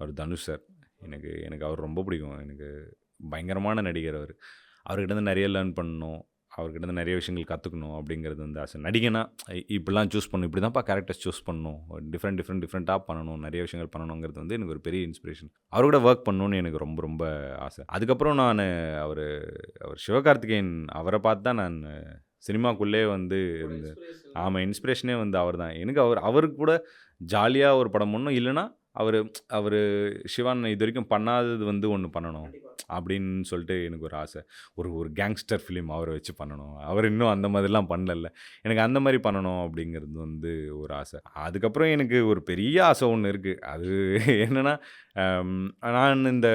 அவர் Dhanush sir. எனக்கு எனக்கு அவர் ரொம்ப பிடிக்கும். எனக்கு பயங்கரமான நடிகர் அவர். அவர்கிட்டருந்து நெறைய லேர்ன் பண்ணணும். அவர்கிட்டருந்து நெறைய விஷயங்கள் கத்துக்கணும் அப்படிங்கிறது வந்து ஆசை. நடிகனா இப்படிலாம் சூஸ் பண்ணணும். இப்படி தான்ப்பா கேரக்டர்ஸ் சூஸ் பண்ணணும். டிஃப்ரெண்ட்டா பண்ணணும். நெறைய விஷயங்கள் பண்ணணுங்கிறது வந்து எனக்கு ஒரு பெரிய இன்ஸ்பிரேஷன். அவர் கூட வொர்க் பண்ணணும்னு எனக்கு ரொம்ப ரொம்ப ஆசை. அதுக்கப்புறம் நானு அவரு அவர் சிவகார்த்திகேயன் அவர பார்த்து தான் நான் சினிமாக்குள்ளேயே வந்து இந்த ஆமா இன்ஸ்பிரேஷனே வந்து அவர் தான். எனக்கு அவருக்கு கூட ஜாலியா ஒரு படம் பண்ணணும். இல்லன்னா, அவரு அவரு சிவான் இதுவரைக்கும் பண்ணாதது வந்து ஒண்ணு பண்ணணும். அப்படின்னு சொல்லிட்டு எனக்கு ஒரு ஆசை. ஒரு ஒரு கேங்ஸ்டர் ஃபிலிம் அவர வச்சு பண்ணணும். அவர் இன்னும் அந்த மாதிரிலாம் பண்ணலல்ல. எனக்கு அந்த மாரி பண்ணணும் அப்படிங்கிறது வந்து ஒரு ஆசை. அதுக்கப்புறம் எனக்கு ஒரு பெரிய ஆசை ஒண்ணு இருக்கு. அது என்னன்னா, அம் நான் இந்த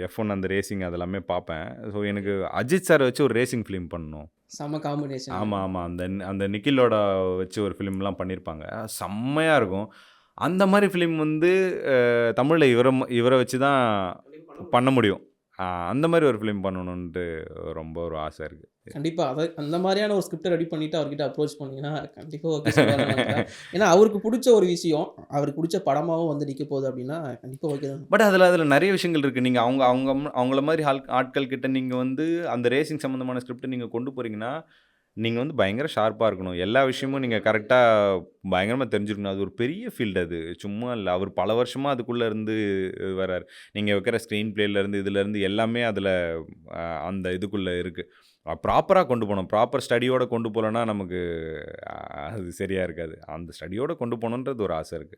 F1 அந்த ரேசிங் அதெல்லாமே பார்ப்பேன். ஸோ எனக்கு அஜித் சார வச்சு ஒரு ரேசிங் ஃபிலிம் பண்ணணும். செம காம்பினேஷன். ஆமா, ஆமா. அந்த அந்த நிக்கிலோட வச்சு ஒரு ஃபிலிம்லாம் பண்ணியிருப்பாங்க. செம்மையா இருக்கும். அந்த மாரி ஃபிலிம் வந்து தமிழ்ல இவர வச்சு தான் பண்ண முடியும். அந்த மாரி ஒரு ஃபிலிம் பண்ணணுன்ட்டு ரொம்ப ஒரு ஆசை இருக்கு. கண்டிப்பா. அந்த மாரியான ஒரு ஸ்கிரிப்ட்ட ரெடி பண்ணிட்டு அவர்கிட்ட அப்ரோச் பண்ணீங்கன்னா, கண்டிப்பா ஓகே சொல்லுவாருன்னு நெனைக்கிறேன். ஏன்னா, அவருக்கு புடிச்ச ஒரு விஷயம், அவருக்கு புடிச்ச படமாவும் வந்து நிக்க போகுது அப்டின்னா, கண்டிப்பா ஓகே தான். பட் அதுல நெறைய விஷயங்கள் இருக்கு. நீங்க அவங்கள மாரி ஆட்கள் கிட்ட நீங்க வந்து அந்த ரேசிங் சம்மந்தமான ஸ்கிரிப்ட் நீங்க கொண்டு போறீங்கன்னா, நீங்க வந்து பயங்கர ஷார்ப்பா இருக்கணும். எல்லா விஷயமும் நீங்க கரெக்ட்டா பயங்கரமா தெரிஞ்சிருக்கணும். அது ஒரு பெரிய ஃபீல்டு அது. சும்மா இல்ல. அவர் பல வருஷமா அதுக்குள்ள இருந்து வராரு. நீங்க வைக்கிற ஸ்க்ரீன் பிளேலேருந்து, இதுலேருந்து எல்லாமே அதுல அந்த இதுக்குள்ள இருக்கு. ப்ராப்பரா கொண்டு போணும். ப்ராப்பர் ஸ்டடியோட கொண்டு போலன்னா நமக்கு அது சரியா இருக்காது. அந்த ஸ்டடியோட கொண்டு போணுன்றது ஒரு ஆசை இருக்கு.